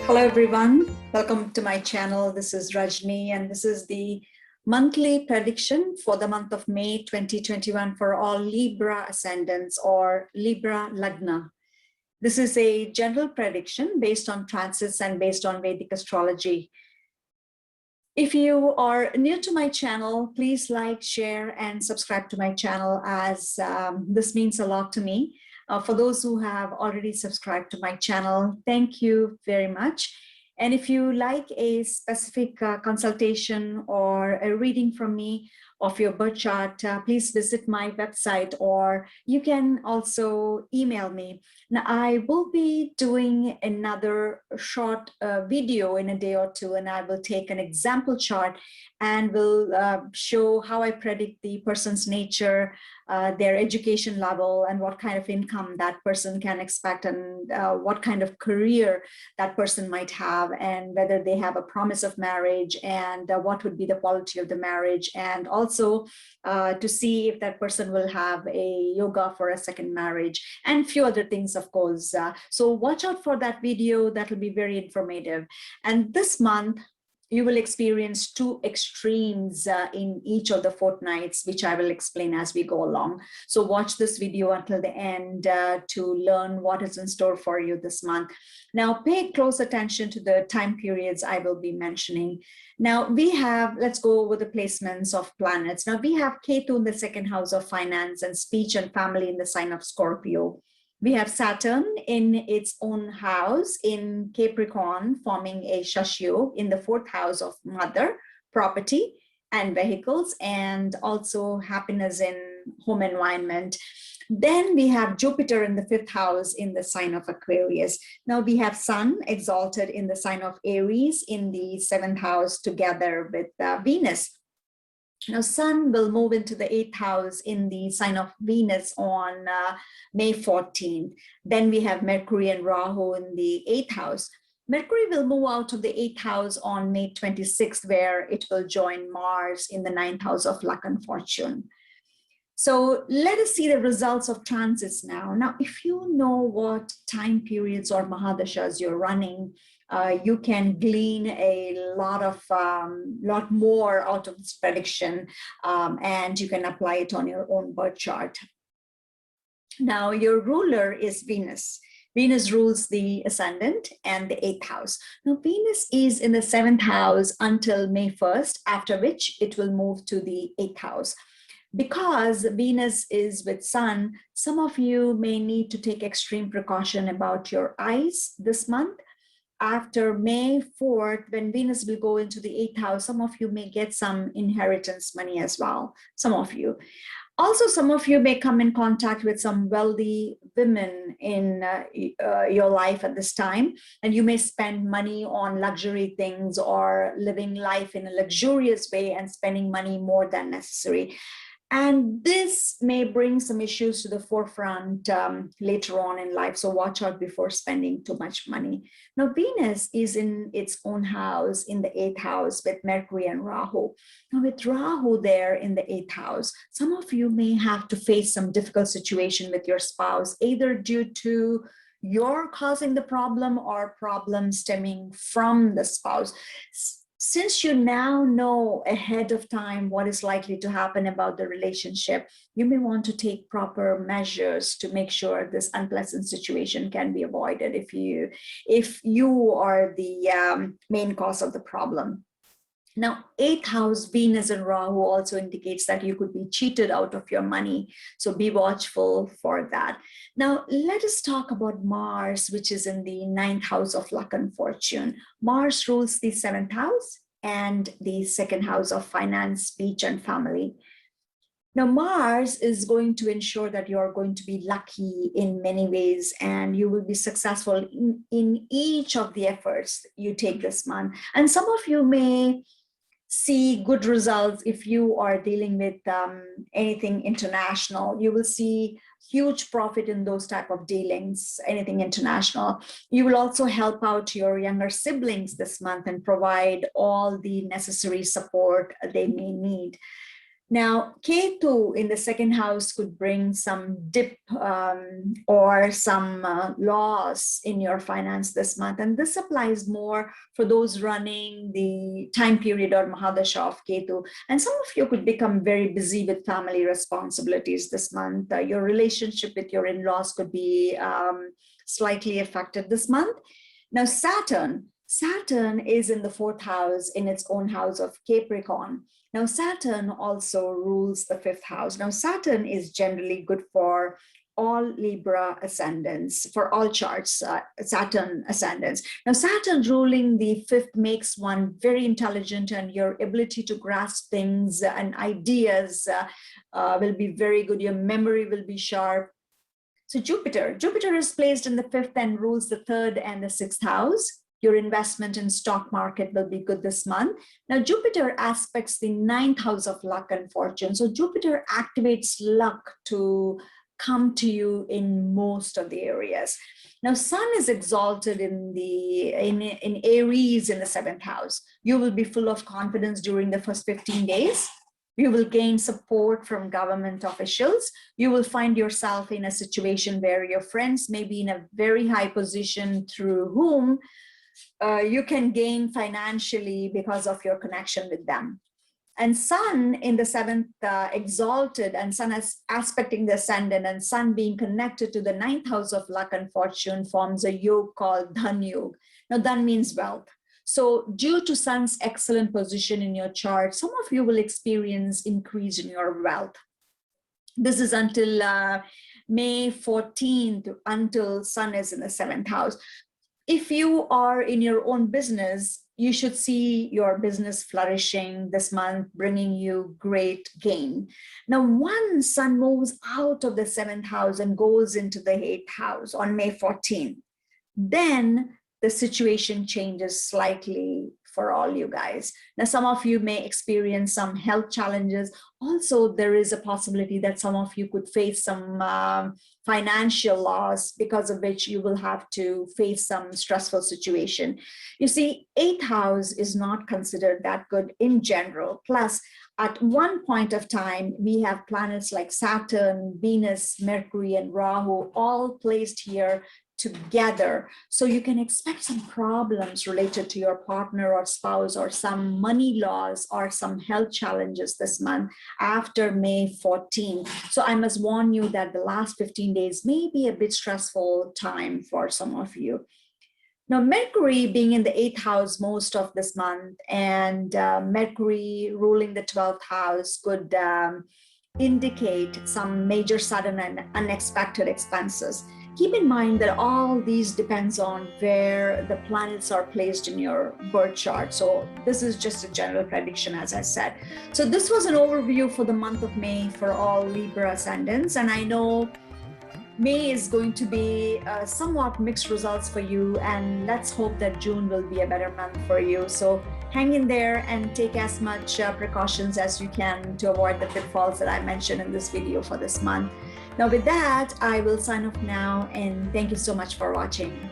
Hello everyone, welcome to my channel. This is Rajni and this is the monthly prediction for the month of May 2021 for all Libra ascendants or Libra Lagna. This is a general prediction based on transits and based on Vedic astrology. If you are new to my channel, please like, share and subscribe to my channel as this means a lot to me. For those who have already subscribed to my channel, thank you very much. And if you like a specific consultation or a reading from me of your birth chart, please visit my website or you can also email me. Now, I will be doing another short video in a day or two, and I will take an example chart and will show how I predict the person's nature, their education level, and what kind of income that person can expect, and what kind of career that person might have, and whether they have a promise of marriage, and what would be the quality of the marriage, and also to see if that person will have a yoga for a second marriage, and few other things, of course. So watch out for that video. That will be very informative. And this month, you will experience two extremes in each of the fortnights, which I will explain as we go along. So watch this video until the end to learn what is in store for you this month. Now, pay close attention to the time periods I will be mentioning. Now, we have, let's go over the placements of planets. Now, we have Ketu in the second house of finance and speech and family in the sign of Scorpio. We have Saturn in its own house in Capricorn, forming a Shashyo in the fourth house of mother, property, and vehicles, and also happiness in home environment. Then we have Jupiter in the fifth house in the sign of Aquarius. Now we have Sun exalted in the sign of Aries in the seventh house together with Venus. Now, Sun will move into the eighth house in the sign of Venus on May 14th. Then we have Mercury and Rahu in the eighth house. Mercury will move out of the eighth house on May 26th, where it will join Mars in the ninth house of luck and fortune. So let us see the results of transits now. Now, if you know what time periods or Mahadashas you're running, you can glean a lot more out of this prediction, and you can apply it on your own birth chart. Now, your ruler is Venus. Venus rules the ascendant and the eighth house. Now, Venus is in the seventh house until May 1st, after which it will move to the eighth house. Because Venus is with Sun, some of you may need to take extreme precaution about your eyes this month. After May 4th, when Venus will go into the eighth house, some of you may get some inheritance money as well, some of you. Also, some of you may come in contact with some wealthy women in your life at this time, and you may spend money on luxury things or living life in a luxurious way and spending money more than necessary. And this may bring some issues to the forefront later on in life. So watch out before spending too much money. Now, Venus is in its own house in the eighth house with Mercury and Rahu. Now, with Rahu there in the eighth house, some of you may have to face some difficult situation with your spouse, either due to your causing the problem or problem stemming from the spouse. Since you now know ahead of time what is likely to happen about the relationship, you may want to take proper measures to make sure this unpleasant situation can be avoided if you are the main cause of the problem. Now, eighth house Venus and Rahu also indicates that you could be cheated out of your money. So be watchful for that. Now, let us talk about Mars, which is in the ninth house of luck and fortune. Mars rules the seventh house and the second house of finance, speech, and family. Now, Mars is going to ensure that you're going to be lucky in many ways, and you will be successful in each of the efforts you take this month. And some of you may see good results if you are dealing with anything international. You will see huge profit in those type of dealings, anything international. You will also help out your younger siblings this month and provide all the necessary support they may need. Now, Ketu in the second house could bring some dip or some loss in your finance this month. And this applies more for those running the time period or Mahadasha of Ketu. And some of you could become very busy with family responsibilities this month. Your relationship with your in-laws could be slightly affected this month. Now, Saturn is in the fourth house in its own house of Capricorn. Now, Saturn also rules the fifth house. Now, Saturn is generally good for all Libra ascendants, for all charts, Saturn ascendants. Now, Saturn ruling the fifth makes one very intelligent, and your ability to grasp things and ideas will be very good. Your memory will be sharp. So Jupiter is placed in the fifth and rules the third and the sixth house. Your investment in stock market will be good this month. Now, Jupiter aspects the ninth house of luck and fortune. So Jupiter activates luck to come to you in most of the areas. Now, Sun is exalted in Aries in the seventh house. You will be full of confidence during the first 15 days. You will gain support from government officials. You will find yourself in a situation where your friends may be in a very high position through whom you can gain financially because of your connection with them. And Sun in the seventh exalted, and Sun as aspecting the ascendant, and Sun being connected to the ninth house of luck and fortune forms a yoga called Dhan Yoga. Now, Dhan means wealth. So due to Sun's excellent position in your chart, some of you will experience increase in your wealth. This is until May 14th, until Sun is in the seventh house. If you are in your own business, you should see your business flourishing this month, bringing you great gain. Now, once Sun moves out of the seventh house and goes into the eighth house on May 14th, then the situation changes slightly for all you guys. Now, some of you may experience some health challenges. Also, there is a possibility that some of you could face some financial loss, because of which you will have to face some stressful situation. You see, eighth house is not considered that good in general. Plus, at one point of time, we have planets like Saturn, Venus, Mercury, and Rahu all placed here together. So you can expect some problems related to your partner or spouse, or some money loss or some health challenges this month after May 14th. So I must warn you that the last 15 days may be a bit stressful time for some of you. Now, Mercury being in the eighth house most of this month, and Mercury ruling the 12th house could indicate some major sudden and unexpected expenses. Keep in mind that all these depends on where the planets are placed in your birth chart. So this is just a general prediction, as I said. So this was an overview for the month of May for all Libra ascendants. And I know May is going to be somewhat mixed results for you. And let's hope that June will be a better month for you. So hang in there and take as much precautions as you can to avoid the pitfalls that I mentioned in this video for this month. Now, with that, I will sign off now, and thank you so much for watching.